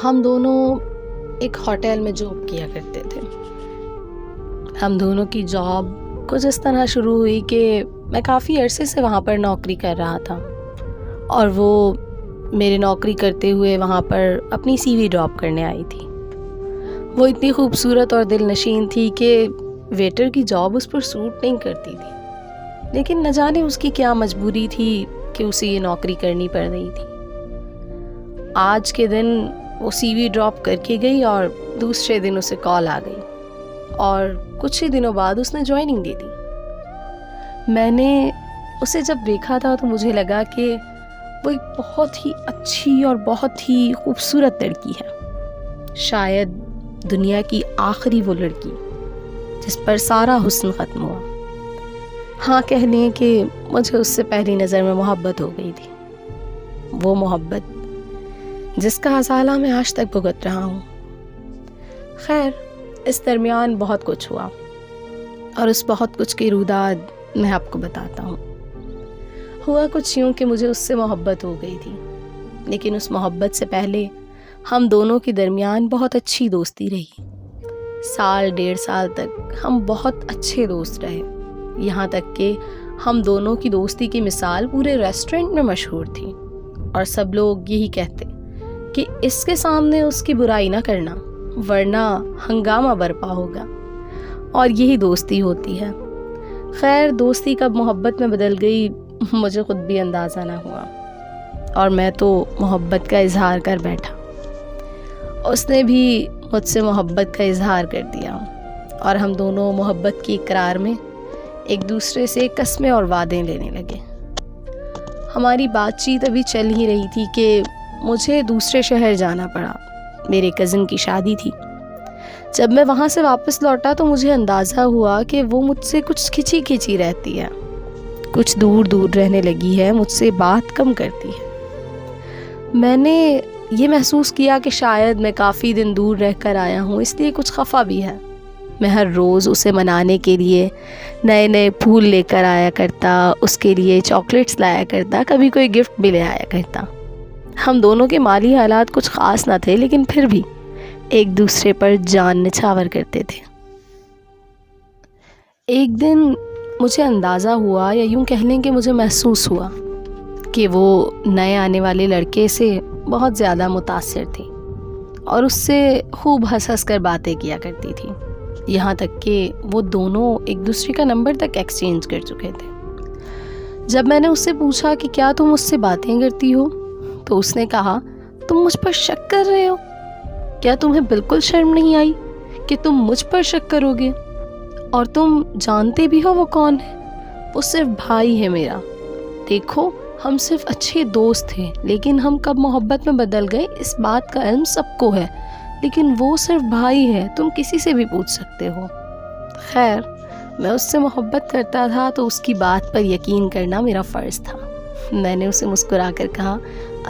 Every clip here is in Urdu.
ہم دونوں ایک ہوٹل میں جاب کیا کرتے تھے۔ ہم دونوں کی جاب کچھ اس طرح شروع ہوئی کہ میں کافی عرصے سے وہاں پر نوکری کر رہا تھا اور وہ میرے نوکری کرتے ہوئے وہاں پر اپنی سی وی ڈراپ کرنے آئی تھی۔ وہ اتنی خوبصورت اور دل نشین تھی کہ ویٹر کی جاب اس پر سوٹ نہیں کرتی تھی، لیکن نہ جانے اس کی کیا مجبوری تھی کہ اسے یہ نوکری کرنی پڑ رہی تھی۔ آج کے دن وہ سی وی ڈراپ کر کے گئی اور دوسرے دن اسے کال آ گئی اور کچھ ہی دنوں بعد اس نے جوائننگ دے دی۔ میں نے اسے جب دیکھا تھا تو مجھے لگا کہ وہ ایک بہت ہی اچھی اور بہت ہی خوبصورت لڑکی ہے، شاید دنیا کی آخری وہ لڑکی جس پر سارا حسن ختم ہوا۔ ہاں، کہہ لیں کہ مجھے اس سے پہلی نظر میں محبت ہو گئی تھی، وہ محبت جس کا ازالہ میں آج تک بھگت رہا ہوں۔ خیر، اس درمیان بہت کچھ ہوا اور اس بہت کچھ کی روداد میں آپ کو بتاتا ہوں۔ ہوا کچھ یوں کہ مجھے اس سے محبت ہو گئی تھی، لیکن اس محبت سے پہلے ہم دونوں کے درمیان بہت اچھی دوستی رہی۔ سال 1.5 سال تک ہم بہت اچھے دوست رہے، یہاں تک کہ ہم دونوں کی دوستی کی مثال پورے ریسٹورنٹ میں مشہور تھی اور سب لوگ یہی کہتے کہ اس کے سامنے اس کی برائی نہ کرنا ورنہ ہنگامہ برپا ہوگا، اور یہی دوستی ہوتی ہے۔ خیر، دوستی کب محبت میں بدل گئی مجھے خود بھی اندازہ نہ ہوا، اور میں تو محبت کا اظہار کر بیٹھا۔ اس نے بھی مجھ سے محبت کا اظہار کر دیا اور ہم دونوں محبت کی اقرار میں ایک دوسرے سے قسمیں اور وعدے لینے لگے۔ ہماری بات چیت ابھی چل ہی رہی تھی کہ مجھے دوسرے شہر جانا پڑا، میرے کزن کی شادی تھی۔ جب میں وہاں سے واپس لوٹا تو مجھے اندازہ ہوا کہ وہ مجھ سے کچھ کھچی کھچی رہتی ہے، کچھ دور دور رہنے لگی ہے، مجھ سے بات کم کرتی ہے۔ میں نے یہ محسوس کیا کہ شاید میں کافی دن دور رہ کر آیا ہوں، اس لیے کچھ خفا بھی ہے۔ میں ہر روز اسے منانے کے لیے نئے نئے پھول لے کر آیا کرتا، اس کے لیے چاکلیٹس لایا کرتا، کبھی کوئی گفٹ بھی لے آیا کرتا۔ ہم دونوں کے مالی حالات کچھ خاص نہ تھے، لیکن پھر بھی ایک دوسرے پر جان نچھاور کرتے تھے۔ ایک دن مجھے اندازہ ہوا، یا یوں کہہ لیں کہ مجھے محسوس ہوا کہ وہ نئے آنے والے لڑکے سے بہت زیادہ متاثر تھی اور اس سے خوب ہنس ہنس کر باتیں کیا کرتی تھی، یہاں تک کہ وہ دونوں ایک دوسرے کا نمبر تک ایکسچینج کر چکے تھے۔ جب میں نے اس سے پوچھا کہ کیا تم اس سے باتیں کرتی ہو تو اس نے کہا، تم مجھ پر شک کر رہے ہو؟ کیا تمہیں بالکل شرم نہیں آئی کہ تم مجھ پر شک کرو گے؟ اور تم جانتے بھی ہو وہ کون ہے؟ وہ صرف بھائی ہے میرا۔ دیکھو، ہم صرف اچھے دوست تھے، لیکن ہم کب محبت میں بدل گئے اس بات کا علم سب کو ہے، لیکن وہ صرف بھائی ہے، تم کسی سے بھی پوچھ سکتے ہو۔ خیر، میں اس سے محبت کرتا تھا تو اس کی بات پر یقین کرنا میرا فرض تھا۔ میں نے اسے مسکرا کر کہا،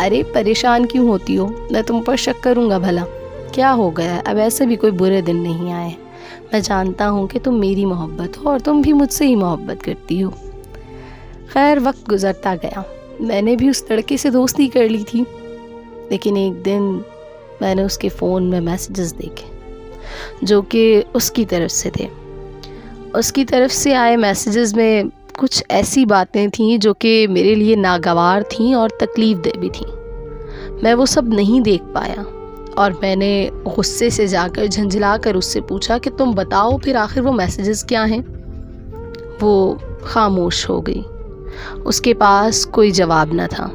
ارے پریشان کیوں ہوتی ہو؟ میں تم پر شک کروں گا بھلا؟ کیا ہو گیا؟ اب ایسے بھی کوئی برے دن نہیں آئے ہیں۔ میں جانتا ہوں کہ تم میری محبت ہو اور تم بھی مجھ سے ہی محبت کرتی ہو۔ خیر، وقت گزرتا گیا، میں نے بھی اس لڑکے سے دوستی کر لی تھی، لیکن ایک دن میں نے اس کے فون میں میسیجز دیکھے جو کہ اس کی طرف سے تھے۔ اس کی طرف سے آئے میسیجز میں کچھ ایسی باتیں تھیں جو کہ میرے لیے ناگوار تھیں اور تکلیف دہ بھی تھیں۔ میں وہ سب نہیں دیکھ پایا اور میں نے غصے سے جا کر جھنجھلا کر اس سے پوچھا کہ تم بتاؤ پھر آخر وہ میسیجز کیا ہیں؟ وہ خاموش ہو گئی، اس کے پاس کوئی جواب نہ تھا۔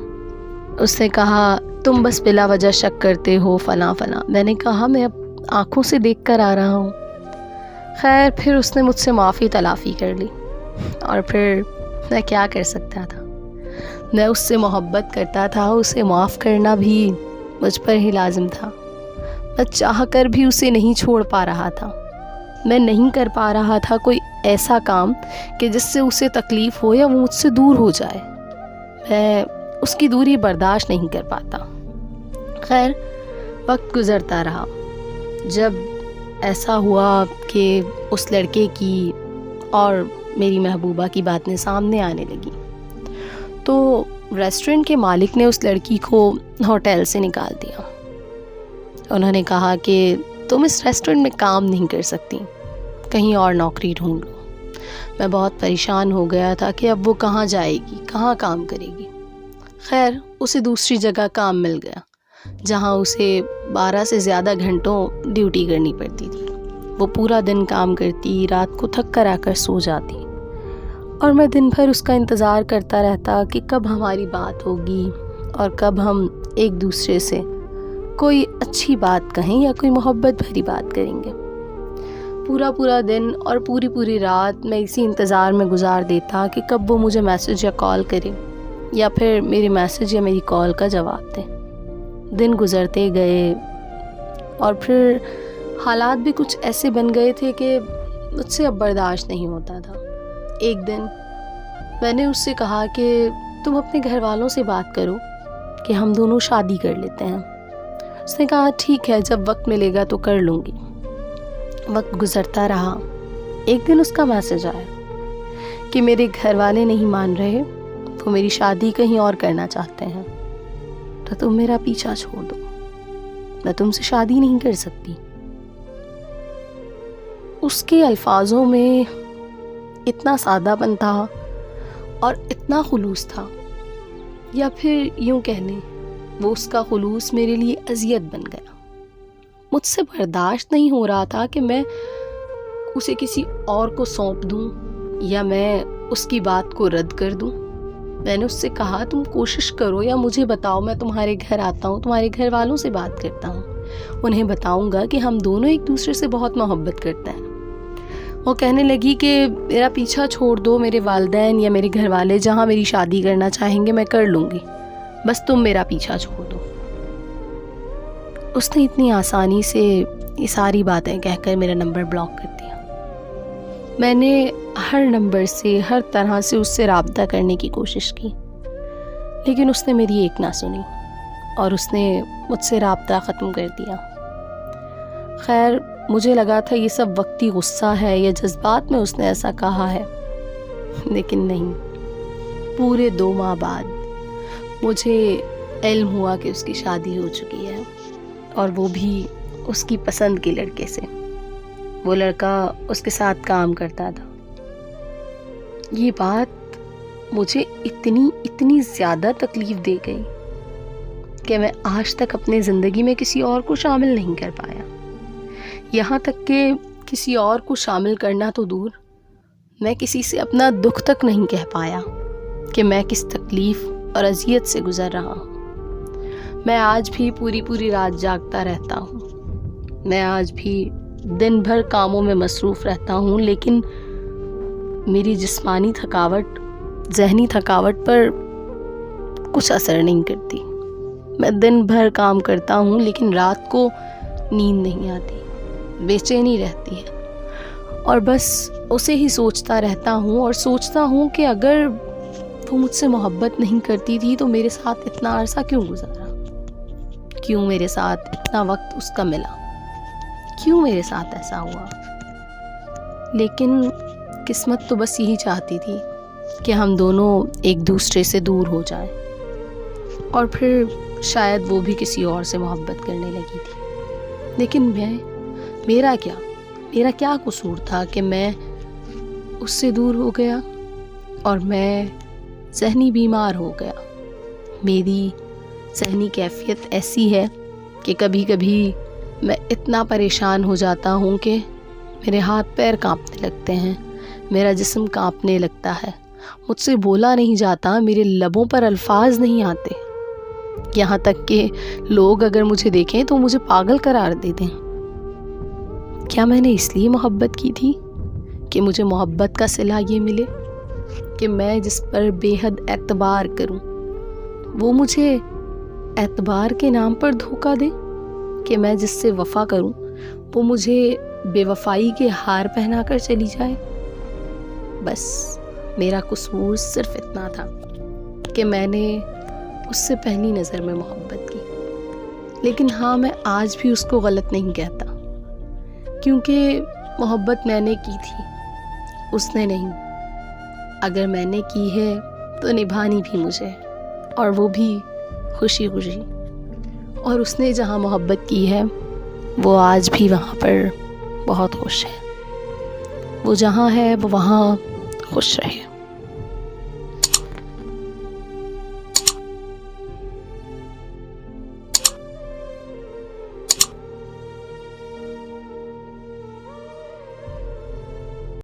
اس نے کہا، تم بس بلا وجہ شک کرتے ہو فلاں فلاں۔ میں نے کہا، میں اب آنکھوں سے دیکھ کر آ رہا ہوں۔ خیر، پھر اس نے مجھ سے معافی تلافی کر لی، اور پھر میں کیا کر سکتا تھا؟ میں اس سے محبت کرتا تھا، اسے معاف کرنا بھی مجھ پر ہی لازم تھا۔ میں چاہ کر بھی اسے نہیں چھوڑ پا رہا تھا۔ میں نہیں کر پا رہا تھا کوئی ایسا کام کہ جس سے اسے تکلیف ہو یا وہ مجھ سے دور ہو جائے۔ میں اس کی دوری برداشت نہیں کر پاتا۔ خیر، وقت گزرتا رہا۔ جب ایسا ہوا کہ اس لڑکے کی اور میری محبوبہ کی باتیں سامنے آنے لگی تو ریسٹورنٹ کے مالک نے اس لڑکی کو ہوٹل سے نکال دیا۔ انہوں نے کہا کہ تم اس ریسٹورنٹ میں کام نہیں کر سکتی، کہیں اور نوکری ڈھونڈ لو۔ میں بہت پریشان ہو گیا تھا کہ اب وہ کہاں جائے گی، کہاں کام کرے گی۔ خیر اسے دوسری جگہ کام مل گیا جہاں اسے 12 سے زیادہ گھنٹوں ڈیوٹی کرنی پڑتی تھی۔ وہ پورا دن کام کرتی، رات کو تھک کر آ کر سو جاتی، اور میں دن بھر اس کا انتظار کرتا رہتا کہ کب ہماری بات ہوگی اور کب ہم ایک دوسرے سے کوئی اچھی بات کہیں یا کوئی محبت بھری بات کریں گے۔ پورا دن اور پوری رات میں اسی انتظار میں گزار دیتا کہ کب وہ مجھے میسج یا کال کرے یا پھر میرے میسج یا میری کال کا جواب دے۔ دن گزرتے گئے اور پھر حالات بھی کچھ ایسے بن گئے تھے کہ مجھ سے اب برداشت نہیں ہوتا تھا۔ ایک دن میں نے اس سے کہا کہ تم اپنے گھر والوں سے بات کرو کہ ہم دونوں شادی کر لیتے ہیں۔ اس نے کہا ٹھیک ہے، جب وقت ملے گا تو کر لوں گی۔ وقت گزرتا رہا۔ ایک دن اس کا میسج آیا کہ میرے گھر والے نہیں مان رہے، وہ میری شادی کہیں اور کرنا چاہتے ہیں، تو تم میرا پیچھا چھوڑ دو، میں تم سے شادی نہیں کر سکتی۔ اس کے الفاظوں میں اتنا سادہ پن تھا اور اتنا خلوص تھا، یا پھر یوں کہہ لیں وہ اس کا خلوص میرے لیے اذیت بن گیا۔ مجھ سے برداشت نہیں ہو رہا تھا کہ میں اسے کسی اور کو سونپ دوں یا میں اس کی بات کو رد کر دوں۔ میں نے اس سے کہا تم کوشش کرو یا مجھے بتاؤ، میں تمہارے گھر آتا ہوں، تمہارے گھر والوں سے بات کرتا ہوں، انہیں بتاؤں گا کہ ہم دونوں ایک دوسرے سے بہت محبت کرتے ہیں۔ وہ کہنے لگی کہ میرا پیچھا چھوڑ دو، میرے والدین یا میرے گھر والے جہاں میری شادی کرنا چاہیں گے میں کر لوں گی، بس تم میرا پیچھا چھوڑ دو۔ اس نے اتنی آسانی سے یہ ساری باتیں کہہ کر میرا نمبر بلاک کر دیا۔ میں نے ہر نمبر سے ہر طرح سے اس سے رابطہ کرنے کی کوشش کی، لیکن اس نے میری ایک نہ سنی اور اس نے مجھ سے رابطہ ختم کر دیا۔ خیر مجھے لگا تھا یہ سب وقتی غصہ ہے یا جذبات میں اس نے ایسا کہا ہے، لیکن نہیں۔ پورے 2 ماہ بعد مجھے علم ہوا کہ اس کی شادی ہو چکی ہے، اور وہ بھی اس کی پسند کے لڑکے سے۔ وہ لڑکا اس کے ساتھ کام کرتا تھا۔ یہ بات مجھے اتنی زیادہ تکلیف دے گئی کہ میں آج تک اپنے زندگی میں کسی اور کو شامل نہیں کر پایا۔ یہاں تک کہ کسی اور کو شامل کرنا تو دور، میں کسی سے اپنا دکھ تک نہیں کہہ پایا کہ میں کس تکلیف اور اذیت سے گزر رہا ہوں۔ میں آج بھی پوری رات جاگتا رہتا ہوں، میں آج بھی دن بھر کاموں میں مصروف رہتا ہوں، لیکن میری جسمانی تھکاوٹ، ذہنی تھکاوٹ پر کچھ اثر نہیں کرتی۔ میں دن بھر کام کرتا ہوں لیکن رات کو نیند نہیں آتی، بے چینی رہتی ہے، اور بس اسے ہی سوچتا رہتا ہوں اور سوچتا ہوں کہ اگر وہ مجھ سے محبت نہیں کرتی تھی تو میرے ساتھ اتنا عرصہ کیوں گزارا، کیوں میرے ساتھ اتنا وقت اس کا ملا، کیوں میرے ساتھ ایسا ہوا۔ لیکن قسمت تو بس یہی چاہتی تھی کہ ہم دونوں ایک دوسرے سے دور ہو جائیں، اور پھر شاید وہ بھی کسی اور سے محبت کرنے لگی تھی۔ لیکن میرا کیا قصور تھا کہ میں اس سے دور ہو گیا اور میں ذہنی بیمار ہو گیا۔ میری ذہنی کیفیت ایسی ہے کہ کبھی کبھی میں اتنا پریشان ہو جاتا ہوں کہ میرے ہاتھ پیر کانپنے لگتے ہیں، میرا جسم کانپنے لگتا ہے، مجھ سے بولا نہیں جاتا، میرے لبوں پر الفاظ نہیں آتے، یہاں تک کہ لوگ اگر مجھے دیکھیں تو مجھے پاگل قرار دے دیں۔ کیا میں نے اس لیے محبت کی تھی کہ مجھے محبت کا صلہ یہ ملے کہ میں جس پر بے حد اعتبار کروں وہ مجھے اعتبار کے نام پر دھوکہ دے، کہ میں جس سے وفا کروں وہ مجھے بے وفائی کے ہار پہنا کر چلی جائے؟ بس میرا قصور صرف اتنا تھا کہ میں نے اس سے پہلی نظر میں محبت کی۔ لیکن ہاں، میں آج بھی اس کو غلط نہیں کہتا، کیونکہ محبت میں نے کی تھی، اس نے نہیں۔ اگر میں نے کی ہے تو نبھانی بھی مجھے، اور وہ بھی خوشی خوشی۔ اور اس نے جہاں محبت کی ہے وہ آج بھی وہاں پر بہت خوش ہے. وہ جہاں ہے وہ وہاں خوش رہے.